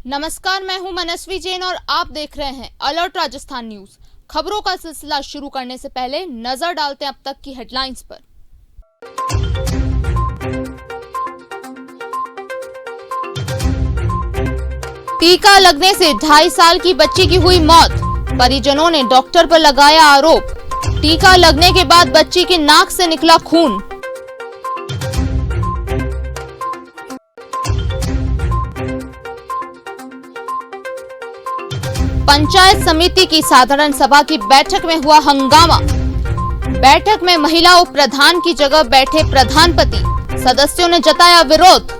नमस्कार, मैं हूं मनस्वी जैन और आप देख रहे हैं अलर्ट राजस्थान न्यूज। खबरों का सिलसिला शुरू करने से पहले नजर डालते हैं अब तक की हेडलाइंस पर। टीका लगने से 2.5 साल की बच्ची की हुई मौत। परिजनों ने डॉक्टर पर लगाया आरोप। टीका लगने के बाद बच्ची की नाक से निकला खून। पंचायत समिति की साधारण सभा की बैठक में हुआ हंगामा। बैठक में महिला उप प्रधान की जगह बैठे प्रधानपति। सदस्यों ने जताया विरोध।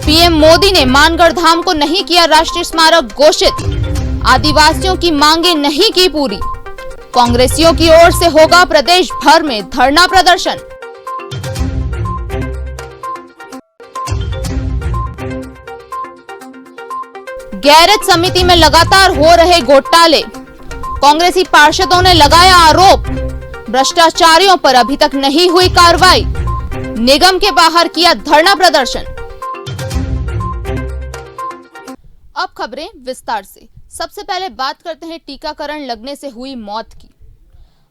पीएम मोदी ने मानगढ़ धाम को नहीं किया राष्ट्रीय स्मारक घोषित। आदिवासियों की मांगे नहीं की पूरी। कांग्रेसियों की ओर से होगा प्रदेश भर में धरना प्रदर्शन। गैरत समिति में लगातार हो रहे घोटाले। कांग्रेसी पार्षदों ने लगाया आरोप। भ्रष्टाचारियों पर अभी तक नहीं हुई कार्रवाई। निगम के बाहर किया धरना प्रदर्शन। अब खबरें विस्तार से। सबसे पहले बात करते हैं टीकाकरण लगने से हुई मौत की।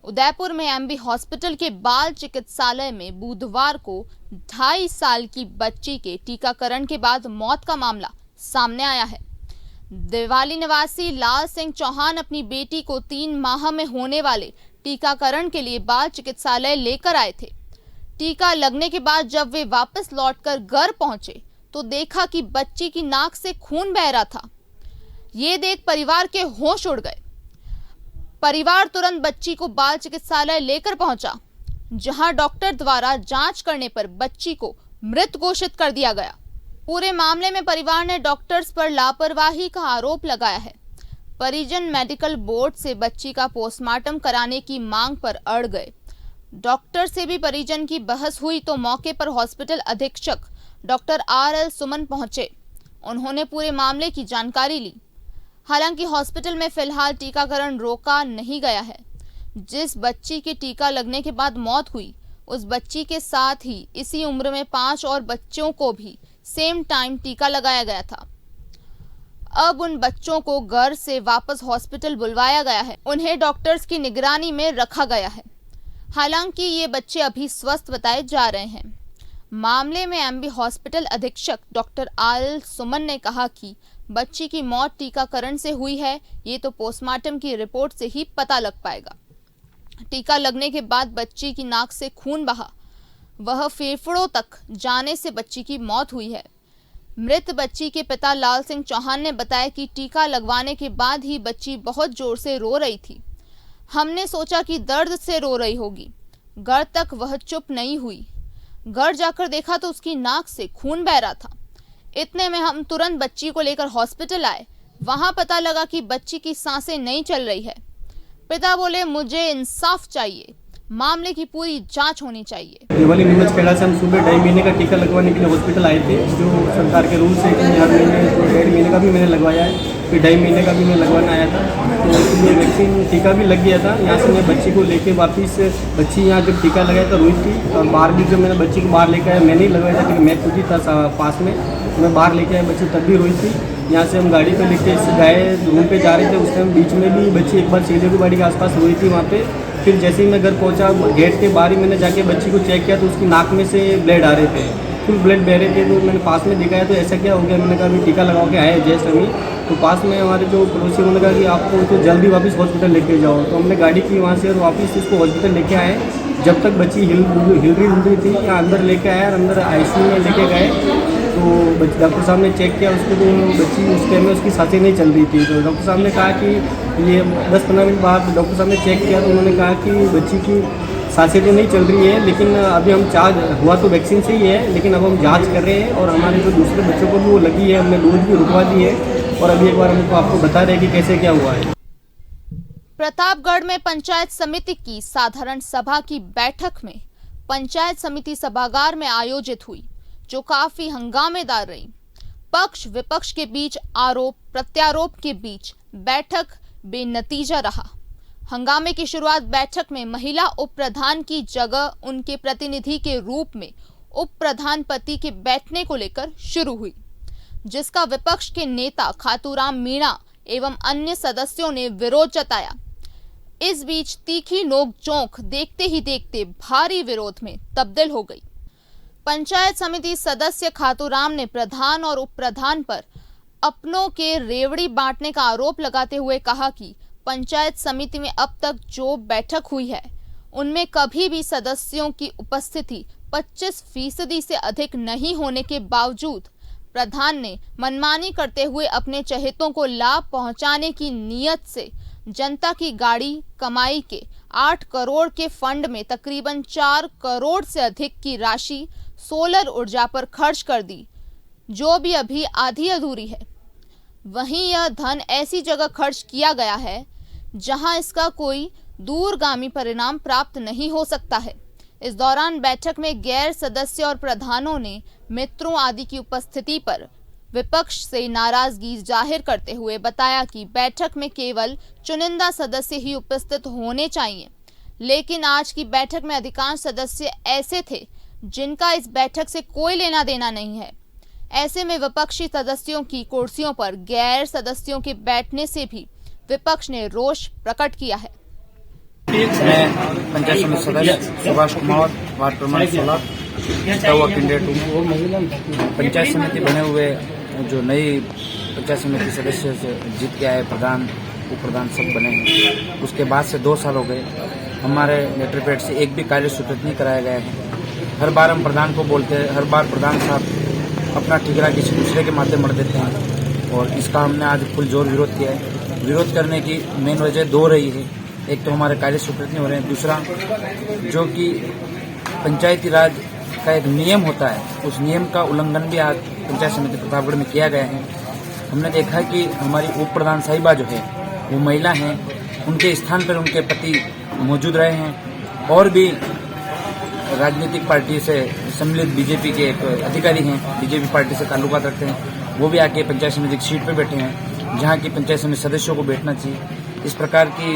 उदयपुर में एमबी हॉस्पिटल के बाल चिकित्सालय में बुधवार को 2.5 साल की बच्ची के टीकाकरण के बाद मौत का मामला सामने आया है। दिवाली निवासी लाल सिंह चौहान अपनी बेटी को 3 माह में होने वाले टीकाकरण के लिए बाल चिकित्सालय लेकर आए थे। टीका लगने के बाद जब वे वापस लौटकर घर पहुंचे तो देखा कि बच्ची की नाक से खून बह रहा था। ये देख परिवार के होश उड़ गए। परिवार तुरंत बच्ची को बाल चिकित्सालय लेकर पहुंचा, जहां डॉक्टर द्वारा जांच करने पर बच्ची को मृत घोषित कर दिया गया। पूरे मामले में परिवार ने डॉक्टर्स पर लापरवाही का आरोप लगाया है। परिजन मेडिकल बोर्ड से बच्ची का पोस्टमार्टम कराने की मांग पर अड़ गए। डॉक्टर से भी परिजन की बहस हुई तो मौके पर हॉस्पिटल अधीक्षक डॉक्टर RL सुमन पहुंचे। उन्होंने पूरे मामले की जानकारी ली। हालांकि हॉस्पिटल में फिलहाल टीकाकरण रोका नहीं गया है। जिस बच्ची के टीका लगने के बाद मौत हुई, उस बच्ची के साथ ही इसी उम्र में 5 और बच्चों को भी सेम टाइम टीका लगाया गया था। अब उन बच्चों को घर से वापस हॉस्पिटल बुलवाया गया है। उन्हें डॉक्टर्स की निगरानी में रखा गया है। हालांकि ये बच्चे अभी स्वस्थ बताए जा रहे हैं। मामले में एमबी हॉस्पिटल अधीक्षक डॉक्टर RL सुमन ने कहा कि बच्ची की मौत टीकाकरण से हुई है, ये तो पोस्टमार्टम की रिपोर्ट से ही पता लग पाएगा। टीका लगने के बाद बच्ची की नाक से खून बहा, वह फेफड़ों तक जाने से बच्ची की मौत हुई है। मृत बच्ची के पिता लाल सिंह चौहान ने बताया कि टीका लगवाने के बाद ही बच्ची बहुत जोर से रो रही थी। हमने सोचा कि दर्द से रो रही होगी। घर तक वह चुप नहीं हुई। घर जाकर देखा तो उसकी नाक से खून बह रहा था। इतने में हम तुरंत बच्ची को लेकर हॉस्पिटल आए। वहां पता लगा कि बच्ची की सांसें नहीं चल रही है। पिता बोले, मुझे इंसाफ चाहिए, मामले की पूरी जांच होनी चाहिए। दिवाली नीमच खेड़ा से हम सुबह 2.5 महीने का टीका लगवाने के लिए हॉस्पिटल आए थे। जो सरकार के रूल से हर महीने 1.5 महीने का भी मैंने लगवाया है, फिर 2.5 महीने का भी मैं लगवाना आया था। तो इसलिए वैक्सीन टीका भी लग गया था। यहाँ से मैं बच्ची को लेके वापस, बच्ची यहाँ जब टीका लगाया था रोई थी। और बाहर भी जब मैंने बच्ची को बाहर लेके आया, मैंने ही लगवाया था क्योंकि मैं खुद ही था पास में। मैं बाहर लेके आया, बच्ची तब भी रोई थी। यहाँ से हम गाड़ी पे लेके गए, रूम पे जा रहे थे। उस टाइम बीच में भी बच्ची एक बार सीधे की बाड़ी के आसपास रोई थी वहाँ पे। फिर जैसे ही मैं घर पहुंचा, गेट के बाहर ही मैंने जाके बच्ची को चेक किया तो उसकी नाक में से ब्लड आ रहे थे, फुल ब्लड बह रहे थे। तो मैंने पास में दिखाया तो ऐसा क्या हो गया। मैंने कहा अभी टीका लगा के आए जस्ट अभी। तो पास में हमारे जो पड़ोसी, उन्होंने कहा कि आपको तो जल्दी वापस हॉस्पिटल लेके जाओ। तो हमने गाड़ी की वहाँ से और वापस इसको हॉस्पिटल लेके आए। जब तक बच्ची हिल रही थी, यहाँ अंदर लेके आया और अंदर ICU में लेके गए। तो डॉक्टर साहब ने चेक किया उसको, तो बच्ची उस टाइम में उसकी सांसें नहीं चल रही थी। तो डॉक्टर साहब ने कहा कि ये 10-15 मिनट बाद डॉक्टर साहब ने चेक किया तो उन्होंने कहा कि बच्ची की सांसें तो नहीं चल रही है, लेकिन अभी हम चार्ज हुआ तो वैक्सीन से ही है, लेकिन अब हम जांच कर रहे हैं। और हमारे जो दूसरे बच्चों को भी वो लगी है, हमने डोज भी रुकवा दी है। और अभी एक बार हमको आपको बता रहे हैं कि कैसे क्या हुआ है। प्रतापगढ़ में पंचायत समिति की साधारण सभा की बैठक में पंचायत समिति सभागार में आयोजित हुई, जो काफी हंगामेदार रही। पक्ष विपक्ष के बीच आरोप प्रत्यारोप के बीच बैठक बेनतीजा रहा। हंगामे की शुरुआत बैठक में महिला उप प्रधान की जगह उनके प्रतिनिधि के रूप में उप प्रधान पति के बैठने को लेकर शुरू हुई, जिसका विपक्ष के नेता खातूराम मीणा एवं अन्य सदस्यों ने विरोध जताया। इस बीच तीखी नोक-झोंक देखते ही देखते भारी विरोध में तब्दील हो गई। पंचायत समिति सदस्य खातूराम ने प्रधान और उप प्रधान पर अपनों के रेवड़ी बांटने का आरोप लगाते हुए कहा कि पंचायत समिति में अब तक जो बैठक हुई है उनमें कभी भी सदस्यों की उपस्थिति 25% से अधिक नहीं होने के बावजूद प्रधान ने मनमानी करते हुए अपने चहेतों को लाभ पहुंचाने की नीयत से जनता की गाड़ी कमाई के 8 करोड़ के फंड में तकरीबन 4 करोड़ से अधिक की राशि सोलर ऊर्जा पर खर्च कर दी, जो भी अभी आधी अधूरी है। वहीं यह धन ऐसी जगह खर्च किया गया है जहां इसका कोई दूरगामी परिणाम प्राप्त नहीं हो सकता है। इस दौरान बैठक में गैर सदस्य और प्रधानों ने मित्रों आदि की उपस्थिति पर विपक्ष से नाराजगी जाहिर करते हुए बताया कि बैठक में केवल चुनिंदा सदस्य ही उपस्थित होने चाहिए, लेकिन आज की बैठक में अधिकांश सदस्य ऐसे थे जिनका इस बैठक से कोई लेना देना नहीं है। ऐसे में विपक्षी सदस्यों की कुर्सियों पर गैर सदस्यों के बैठने से भी विपक्ष ने रोष प्रकट किया है। मैं पंचायत समिति सदस्य सुभाष कुमार, वार्ड क्रमांक 16, कैंडिडेट हूँ। पंचायत समिति बने हुए जो नई पंचायत समिति सदस्य से जीत के आए प्रधान उप प्रधान सब बने हैं, उसके बाद से 2 साल हो गए। हमारे लेटर पैड से एक भी कार्य स्वीकृत नहीं कराया गया है। हर बार हम प्रधान को बोलते हैं, हर बार प्रधान साहब अपना ठिकाना किसी दूसरे के माध्यम मर देते हैं और इसका हमने आज फुल जोर विरोध किया है। विरोध करने की मेन वजह 2 रही है। एक तो हमारे कार्य स्वीकृत नहीं हो रहे हैं, दूसरा जो कि पंचायती राज का एक नियम होता है, उस नियम का उल्लंघन भी आज पंचायत समिति प्रतापगढ़ में किया गया है। हमने देखा कि हमारी उप प्रधान साहिबा जो है वो महिला हैं, उनके स्थान पर उनके पति मौजूद रहे हैं और भी राजनीतिक पार्टी से सम्मिलित बीजेपी के एक अधिकारी हैं, बीजेपी पार्टी से ताल्लुकात रखते हैं, वो भी आके पंचायत समिति की सीट पर बैठे हैं जहाँ की पंचायत समिति सदस्यों को बैठना चाहिए। इस प्रकार की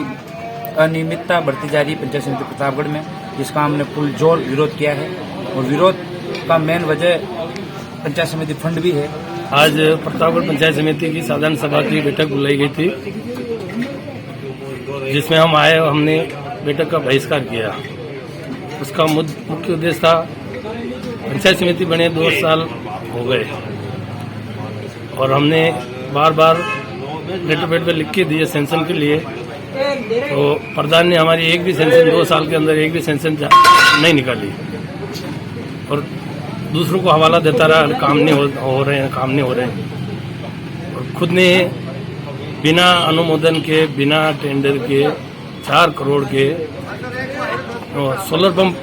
अनियमितता बढ़ती जा रही है पंचायत समिति प्रतापगढ़ में, जिसका हमने फुल जोर विरोध किया है और विरोध का मेन वजह पंचायत समिति फंड भी है। आज प्रतापगढ़ पंचायत समिति की साधारण सभा की बैठक बुलाई गई थी, जिसमें हम आए, हमने बैठक का बहिष्कार किया। उसका मुख्य उद्देश्य था, पंचायत समिति बने 2 साल हो गए और हमने बार बार लेटर पैड पे लिख के दिए सेंशन के लिए, तो प्रधान ने हमारी एक भी सेंशन 2 साल के अंदर एक भी सेंशन नहीं निकाली और दूसरों को हवाला देता रहा, काम नहीं हो रहे हैं। और खुद ने बिना अनुमोदन के, बिना टेंडर के 4 करोड़ के सोलर पंप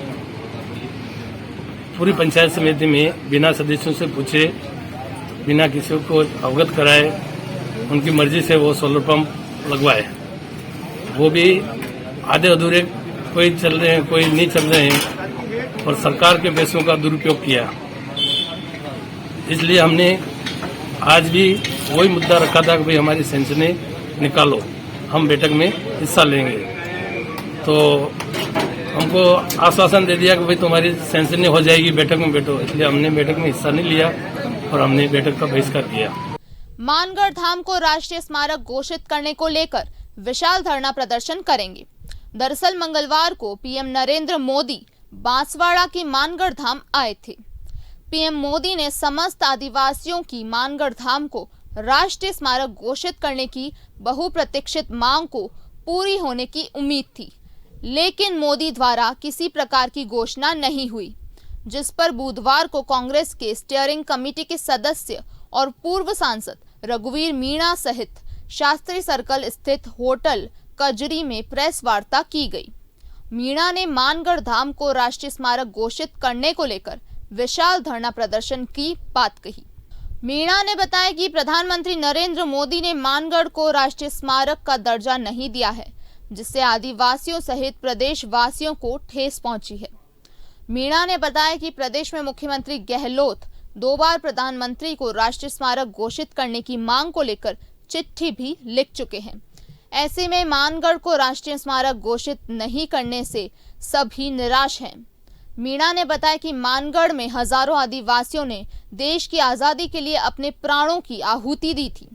पूरी पंचायत समिति में बिना सदस्यों से पूछे, बिना किसी को अवगत कराए, उनकी मर्जी से वो सोलर पंप लगवाए। वो भी आधे अधूरे, कोई चल रहे हैं, कोई नहीं चल रहे हैं और सरकार के पैसों का दुरुपयोग किया। इसलिए हमने आज भी वही मुद्दा रखा था कि भाई हमारी सेंशनें निकालो, हम बैठक में हिस्सा लेंगे। तो हमको आश्वासन दे दिया कि भाई तुम्हारी सेंशनें हो जाएगी, बैठक में बैठो। इसलिए हमने बैठक में हिस्सा नहीं लिया और हमने बैठक का बहिष्कार किया। मानगढ़ धाम को राष्ट्रीय स्मारक घोषित करने को लेकर विशाल धरना प्रदर्शन करेंगे। दरअसल मंगलवार को पीएम नरेंद्र मोदी बांसवाड़ा के मानगढ़ धाम आए थे। पीएम मोदी ने समस्त आदिवासियों की मानगढ़ धाम को राष्ट्रीय स्मारक घोषित करने की बहुप्रतीक्षित मांग को पूरी होने की उम्मीद थी, लेकिन मोदी द्वारा किसी प्रकार की घोषणा नहीं हुई, जिस पर बुधवार को कांग्रेस के स्टीयरिंग कमेटी के सदस्य और पूर्व सांसद रघुवीर मीणा सहित शास्त्री सर्कल स्थित होटल कजरी में प्रेस वार्ता की गई। मीणा ने मानगढ़ धाम को राष्ट्रीय स्मारक घोषित करने को लेकर विशाल धरना प्रदर्शन की बात कही। मीणा ने बताया कि प्रधानमंत्री नरेंद्र मोदी ने मानगढ़ को राष्ट्रीय स्मारक का दर्जा नहीं दिया है, जिससे आदिवासियों सहित प्रदेश वासियों को ठेस पहुंची है। मीणा ने बताया कि प्रदेश में मुख्यमंत्री गहलोत 2 बार प्रधानमंत्री को राष्ट्रीय स्मारक घोषित करने की मांग को लेकर चिट्ठी भी लिख चुके हैं। ऐसे में मानगढ़ को राष्ट्रीय स्मारक घोषित नहीं करने से सभी निराश हैं। मीणा ने बताया कि मानगढ़ में हजारों आदिवासियों ने देश की आजादी के लिए अपने प्राणों की आहुति दी थी।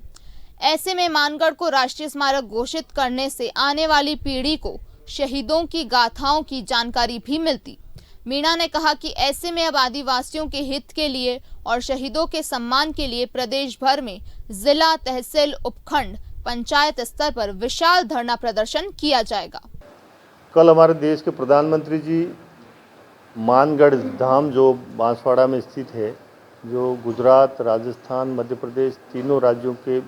ऐसे में मानगढ़ को राष्ट्रीय स्मारक घोषित करने से आने वाली पीढ़ी को शहीदों की गाथाओं की जानकारी भी मिलती। मीणा ने कहा कि ऐसे में अब आदिवासियों के हित के लिए और शहीदों के सम्मान के लिए प्रदेश भर में जिला, तहसील, उपखंड, पंचायत स्तर पर विशाल धरना प्रदर्शन किया जाएगा। कल हमारे देश के प्रधानमंत्री जी मानगढ़ धाम जो बांसवाड़ा में स्थित है, जो गुजरात, राजस्थान, मध्य प्रदेश तीनों राज्यों के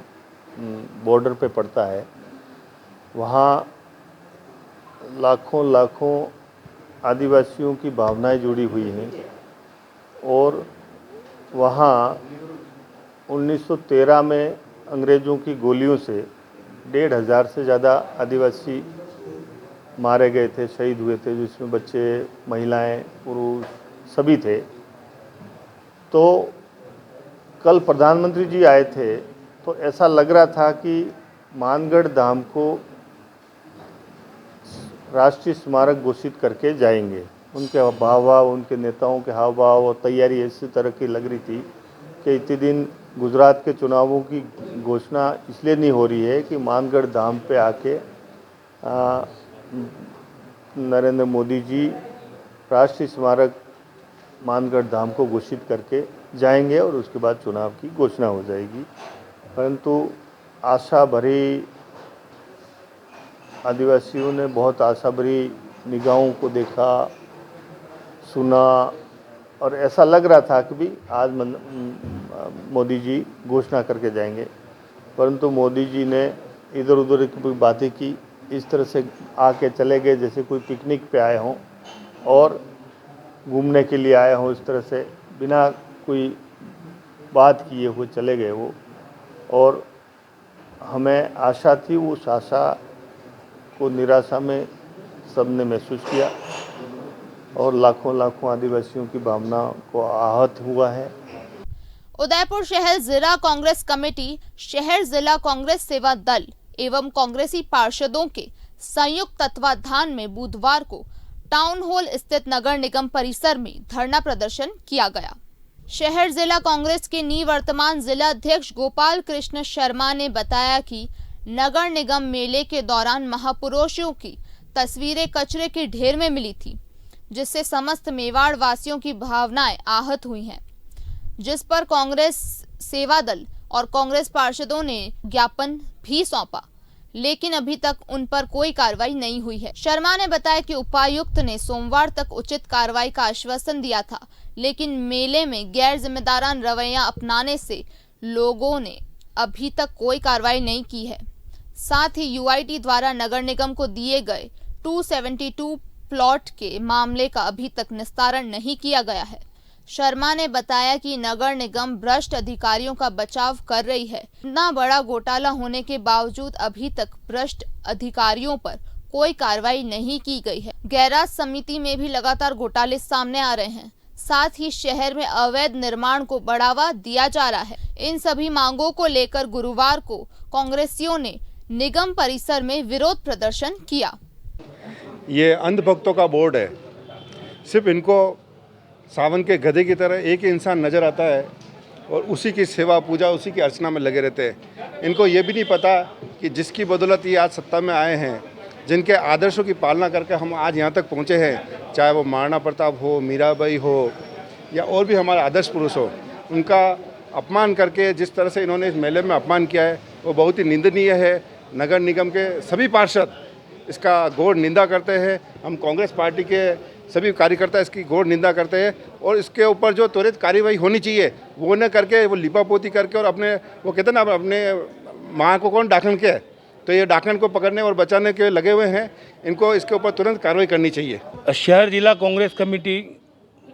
बॉर्डर पे पड़ता है, वहाँ लाखों आदिवासियों की भावनाएं जुड़ी हुई हैं और वहाँ 1913 में अंग्रेज़ों की गोलियों से 1500 से ज़्यादा आदिवासी मारे गए थे, शहीद हुए थे, जिसमें बच्चे, महिलाएं, पुरुष सभी थे। तो कल प्रधानमंत्री जी आए थे तो ऐसा लग रहा था कि मानगढ़ धाम को राष्ट्रीय स्मारक घोषित करके जाएंगे। उनके हाव भाव, उनके नेताओं के हाव भाव और तैयारी इसी तरह की लग रही थी कि इतने दिन गुजरात के चुनावों की घोषणा इसलिए नहीं हो रही है कि मानगढ़ धाम पे आके नरेंद्र मोदी जी राष्ट्रीय स्मारक मानगढ़ धाम को घोषित करके जाएंगे और उसके बाद चुनाव की घोषणा हो जाएगी। परंतु आशा भरी आदिवासियों ने बहुत आशा भरी निगाहों को देखा, सुना और ऐसा लग रहा था कि भी आज मोदी जी घोषणा करके जाएंगे। परंतु मोदी जी ने इधर उधर की बातें की, इस तरह से आके चले गए जैसे कोई पिकनिक पे आए हों और घूमने के लिए आए हों। इस तरह से बिना कोई बात किए हुए चले गए वो, और हमें आशा थी, उस आशा को निराशा में सबने महसूस किया और लाखों आदिवासियों की भावना को आहत हुआ है। उदयपुर शहर जिला कांग्रेस कमेटी, शहर जिला कांग्रेस सेवा दल एवं कांग्रेसी पार्षदों के संयुक्त तत्वाधान में बुधवार को टाउन हॉल स्थित नगर निगम परिसर में धरना प्रदर्शन किया गया। शहर जिला कांग्रेस के निवर्तमान जिला अध्यक्ष गोपाल कृष्ण शर्मा ने बताया कि नगर निगम मेले के दौरान महापुरुषों की तस्वीरें कचरे के ढेर में मिली थी, जिससे समस्त मेवाड़ वासियों की भावनाएं आहत हुई हैं, जिस पर कांग्रेस सेवा दल और कांग्रेस पार्षदों ने ज्ञापन भी सौंपा, लेकिन अभी तक उन पर कोई कार्रवाई नहीं हुई है। शर्मा ने बताया कि उपायुक्त ने सोमवार तक उचित कार्रवाई का आश्वासन दिया था, लेकिन मेले में गैर जिम्मेदारान रवैया अपनाने से लोगों ने अभी तक कोई कार्रवाई नहीं की है। साथ ही यूआईटी द्वारा नगर निगम को दिए गए 272 प्लॉट के मामले का अभी तक निस्तारण नहीं किया गया है। शर्मा ने बताया कि नगर निगम भ्रष्ट अधिकारियों का बचाव कर रही है। इतना बड़ा घोटाला होने के बावजूद अभी तक भ्रष्ट अधिकारियों पर कोई कार्रवाई नहीं की गई है। गैराज समिति में भी लगातार घोटाले सामने आ रहे हैं। साथ ही शहर में अवैध निर्माण को बढ़ावा दिया जा रहा है। इन सभी मांगों को लेकर गुरुवार को कांग्रेसियों ने निगम परिसर में विरोध प्रदर्शन किया। ये अंधभक्तों का बोर्ड है। सिर्फ इनको सावन के गधे की तरह एक ही इंसान नज़र आता है और उसी की सेवा पूजा, उसी की अर्चना में लगे रहते हैं। इनको ये भी नहीं पता कि जिसकी बदौलत ये आज सत्ता में आए हैं, जिनके आदर्शों की पालना करके हम आज यहाँ तक पहुँचे हैं, चाहे वो महाराणा प्रताप हो, मीराबाई हो या और भी हमारे आदर्श पुरुष हो, उनका अपमान करके जिस तरह से इन्होंने इस मेले में अपमान किया है वो बहुत ही निंदनीय है। नगर निगम के सभी पार्षद इसका घोर निंदा करते हैं। हम कांग्रेस पार्टी के सभी कार्यकर्ता इसकी घोर निंदा करते हैं और इसके ऊपर जो त्वरित कार्रवाई होनी चाहिए वो न करके वो लिपापोती करके और अपने वो कहते हैं ना, अपने माँ को कौन डाकन के, तो ये डाकन को पकड़ने और बचाने के लगे हुए हैं। इनको इसके ऊपर तुरंत कार्रवाई करनी चाहिए। शहर जिला कांग्रेस कमेटी,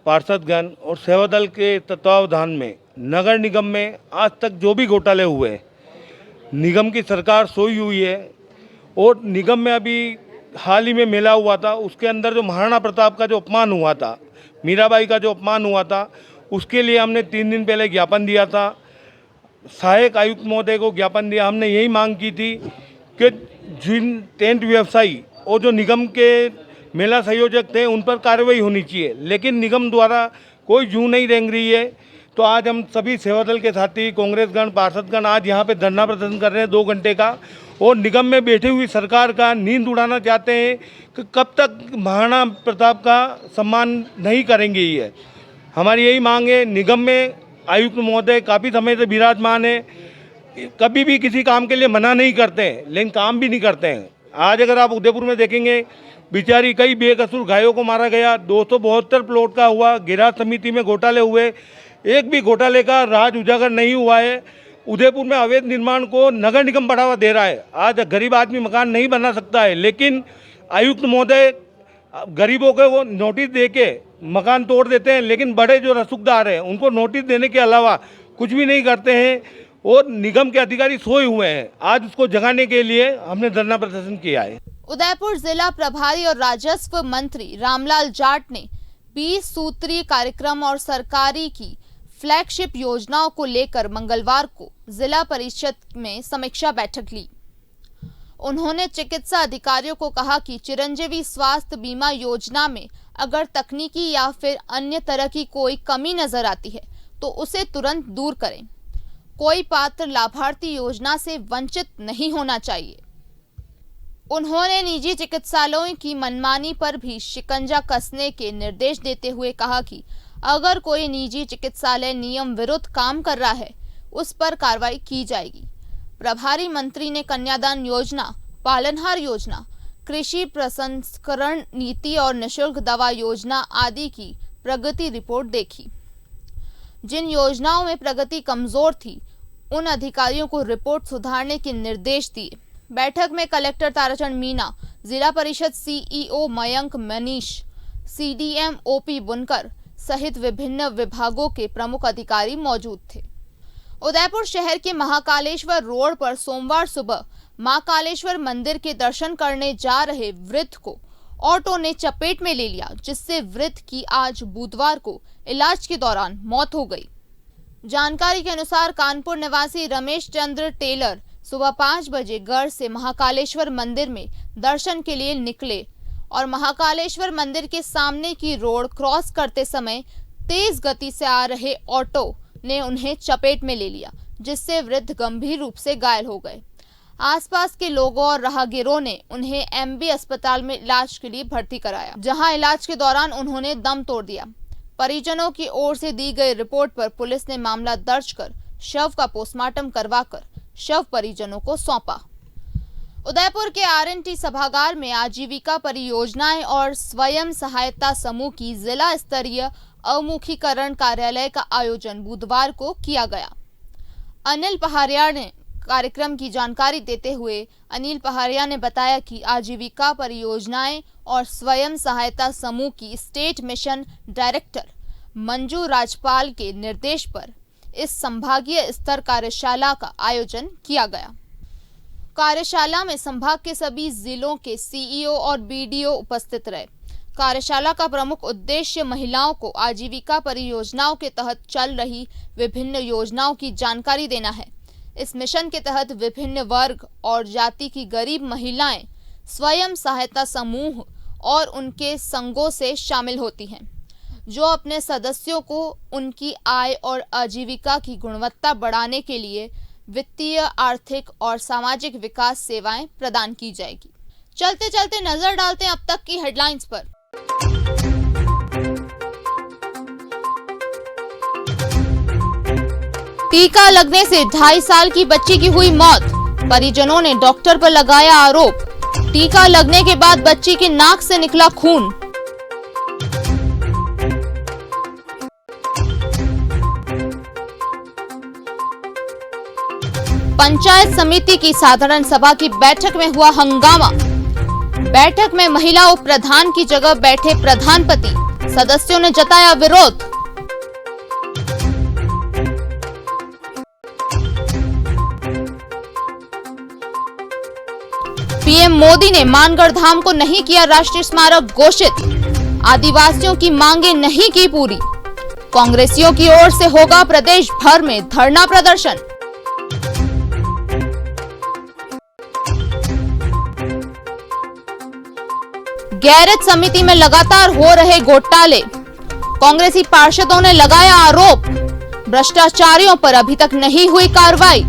पार्षदगण और सेवा दल के तत्वावधान में नगर निगम में आज तक जो भी घोटाले हुए, निगम की सरकार सोई हुई है और निगम में अभी हाल ही में मेला हुआ था, उसके अंदर जो महाराणा प्रताप का जो अपमान हुआ था, मीराबाई का जो अपमान हुआ था, उसके लिए हमने 3 दिन पहले ज्ञापन दिया था। सहायक आयुक्त महोदय को ज्ञापन दिया। हमने यही मांग की थी कि जिन टेंट व्यवसायी और जो निगम के मेला संयोजक थे उन पर कार्रवाई होनी चाहिए, लेकिन निगम द्वारा कोई जू नहीं रेंग रही है। तो आज हम सभी सेवादल के साथी, कांग्रेसगण, पार्षदगण आज यहाँ पे धरना प्रदर्शन कर रहे हैं 2 घंटे का, और निगम में बैठी हुई सरकार का नींद उड़ाना चाहते हैं कि कब तक महाराणा प्रताप का सम्मान नहीं करेंगे। ही है हमारी यही मांग है। निगम में आयुक्त महोदय काफ़ी समय से विराजमान है, कभी भी किसी काम के लिए मना नहीं करते हैं, लेकिन काम भी नहीं करते हैं। आज अगर आप उदयपुर में देखेंगे, बेचारी कई बेकसूर गायों को मारा गया, 272 प्लॉट का हुआ, गिराज समिति में घोटाले हुए, एक भी घोटाले का राज उजागर नहीं हुआ है। उदयपुर में अवैध निर्माण को नगर निगम बढ़ावा दे रहा है। आज गरीब आदमी मकान नहीं बना सकता है, लेकिन आयुक्त महोदय गरीबों को वो नोटिस दे के मकान तोड़ देते हैं, लेकिन बड़े जो रसूखदार हैं उनको नोटिस देने के अलावा कुछ भी नहीं करते हैं, और निगम के अधिकारी सोए हुए हैं। आज उसको जगाने के लिए हमने धरना प्रदर्शन किया है। उदयपुर जिला प्रभारी और राजस्व मंत्री रामलाल जाट ने 20 सूत्रीय कार्यक्रम और सरकारी की फ्लैगशिप योजनाओं को लेकर मंगलवार को जिला परिषद में समीक्षा बैठक ली। उन्होंने चिकित्सा अधिकारियों को कहा कि चिरंजीवी स्वास्थ्य बीमा योजना में अगर तकनीकी या फिर अन्य तरह की कोई कमी नजर आती है तो उसे तुरंत दूर करें। कोई पात्र लाभार्थी योजना से वंचित नहीं होना चाहिए। उन्होंने निजी चिकित्सालयों की मनमानी पर भी शिकंजा कसने के निर्देश देते हुए कहा कि अगर कोई निजी चिकित्सालय नियम विरुद्ध काम कर रहा है उस पर कार्रवाई की जाएगी। प्रभारी मंत्री ने कन्यादान योजना, पालनहार योजना, कृषि प्रसंस्करण नीति और निःशुल्क दवा योजना आदि की प्रगति रिपोर्ट देखी। जिन योजनाओं में प्रगति कमजोर थी उन अधिकारियों को रिपोर्ट सुधारने के निर्देश दिए। बैठक में कलेक्टर ताराचंद मीना, जिला परिषद CEO Mayank Manish, CDM OP बुनकर सहित विभिन्न विभागों के प्रमुख अधिकारी मौजूद थे। उदयपुर शहर के महाकालेश्वर रोड पर सोमवार सुबह मां कालेश्वर मंदिर के दर्शन करने जा रहे वृद्ध को ऑटो ने चपेट में ले लिया, जिससे वृद्ध की आज बुधवार को इलाज के दौरान मौत हो गई। जानकारी के अनुसार कानपुर निवासी रमेश चंद्र टेलर सुबह 5 बजे घर से महाकालेश्वर मंदिर में दर्शन के लिए निकले और महाकालेश्वर मंदिर के सामने की रोड क्रॉस करते समय तेज गति से आ रहे ऑटो ने उन्हें चपेट में ले लिया, जिससे वृद्ध गंभीर रूप से घायल हो गए। आसपास के लोगों और राहगीरों ने उन्हें एमबी अस्पताल में इलाज के लिए भर्ती कराया, जहां इलाज के दौरान उन्होंने दम तोड़ दिया। परिजनों की ओर से दी गई रिपोर्ट पर पुलिस ने मामला दर्ज कर शव का पोस्टमार्टम करवाकर शव परिजनों को सौंपा। उदयपुर के आरएनटी सभागार में आजीविका परियोजनाएं और स्वयं सहायता समूह की जिला स्तरीय अवमुखीकरण कार्यालय का आयोजन बुधवार को किया गया। अनिल पहाड़िया ने कार्यक्रम की जानकारी देते हुए ने बताया कि आजीविका परियोजनाएं और स्वयं सहायता समूह की state mission director Manju Rajpal के निर्देश पर इस संभागीय स्तर कार्यशाला का आयोजन किया गया। कार्यशाला में संभाग के सभी जिलों के सीईओ और बीडीओ उपस्थित रहे। कार्यशाला का प्रमुख उद्देश्य महिलाओं को आजीविका परियोजनाओं के तहत चल रही विभिन्न योजनाओं की जानकारी देना है। इस मिशन के तहत विभिन्न वर्ग और जाति की गरीब महिलाएं स्वयं सहायता समूह और उनके संघों से शामिल होती हैं, जो अपने सदस्यों को उनकी आय और आजीविका की गुणवत्ता बढ़ाने के लिए वित्तीय, आर्थिक और सामाजिक विकास सेवाएं प्रदान की जाएगी। चलते चलते नजर डालते हैं अब तक की हेडलाइंस पर। टीका लगने से 2.5 साल की बच्ची की हुई मौत, परिजनों ने डॉक्टर पर लगाया आरोप। टीका लगने के बाद बच्ची के नाक से निकला खून। पंचायत समिति की साधारण सभा की बैठक में हुआ हंगामा। बैठक में महिला उप प्रधान की जगह बैठे प्रधानपति, सदस्यों ने जताया विरोध। पीएम मोदी ने मानगढ़ धाम को नहीं किया राष्ट्रीय स्मारक घोषित, आदिवासियों की मांगे नहीं की पूरी। कांग्रेसियों की ओर से होगा प्रदेश भर में धरना प्रदर्शन। गैरेज समिति में लगातार हो रहे घोटाले, कांग्रेसी पार्षदों ने लगाया आरोप, भ्रष्टाचारियों पर अभी तक नहीं हुई कार्रवाई,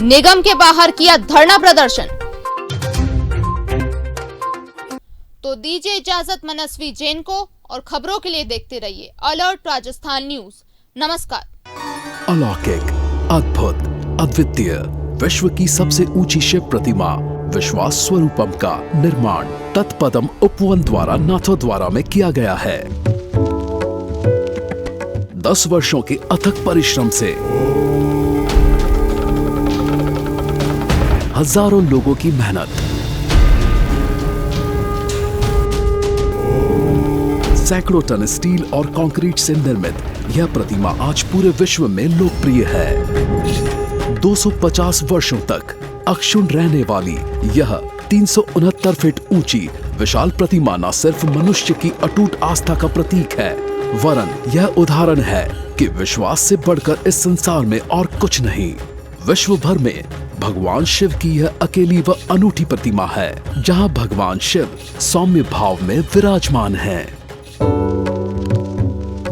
निगम के बाहर किया धरना प्रदर्शन। तो दीजिए इजाजत मनस्वी जैन को, और खबरों के लिए देखते रहिए अलर्ट राजस्थान न्यूज। नमस्कार। अलौकिक, अद्भुत, अद्वितीय, विश्व की सबसे ऊंची शिव प्रतिमा विश्वास स्वरूपम का निर्माण तत्पदम उपवन द्वारा नाथद्वारा में किया गया है। 10 वर्षों के अथक परिश्रम से हजारों लोगों की मेहनत, सैकड़ों टन स्टील और कंक्रीट से निर्मित यह प्रतिमा आज पूरे विश्व में लोकप्रिय है। 250 वर्षों तक अक्षुण्ण रहने वाली यह 369 फीट ऊंची विशाल प्रतिमा न सिर्फ मनुष्य की अटूट आस्था का प्रतीक है, वरन यह उदाहरण है कि विश्वास से बढ़कर इस संसार में और कुछ नहीं। विश्व भर में भगवान शिव की यह अकेली व अनूठी प्रतिमा है, जहां भगवान शिव सौम्य भाव में विराजमान हैं।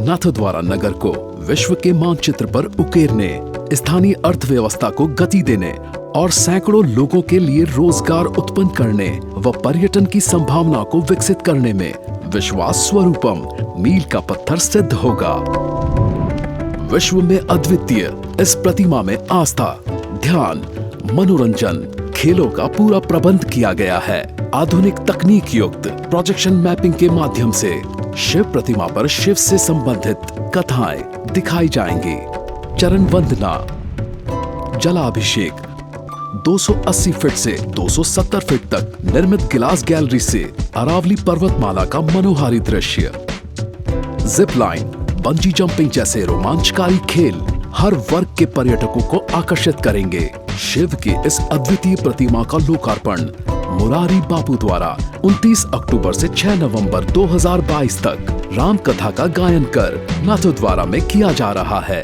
नाथद्वारा नगर को विश्व के मानचित्र पर उकेरने, स्थानीय अर्थव्यवस्था को गति देने और सैकड़ों लोगों के लिए रोजगार उत्पन्न करने व पर्यटन की संभावना को विकसित करने में विश्वास स्वरूपम मील का पत्थर सिद्ध होगा। विश्व में अद्वितीय इस प्रतिमा में आस्था, ध्यान, मनोरंजन, खेलों का पूरा प्रबंध किया गया है। आधुनिक तकनीक युक्त प्रोजेक्शन मैपिंग के माध्यम से शिव प्रतिमा पर शिव से संबंधित कथाएं दिखाई जाएंगी। चरण वंदना, जलाभिषेक, 280 फीट से 270 फीट तक निर्मित गिलास गैलरी से अरावली पर्वतमाला का मनोहारी दृश्य, जिप लाइन, बंजी जंपिंग जैसे रोमांचकारी खेल हर वर्ग के पर्यटकों को आकर्षित करेंगे। शिव की इस अद्वितीय प्रतिमा का लोकार्पण मुरारी बापू द्वारा 29 अक्टूबर से 6 नवंबर 2022 तक राम कथा का गायन कर नाथद्वारा में किया जा रहा है।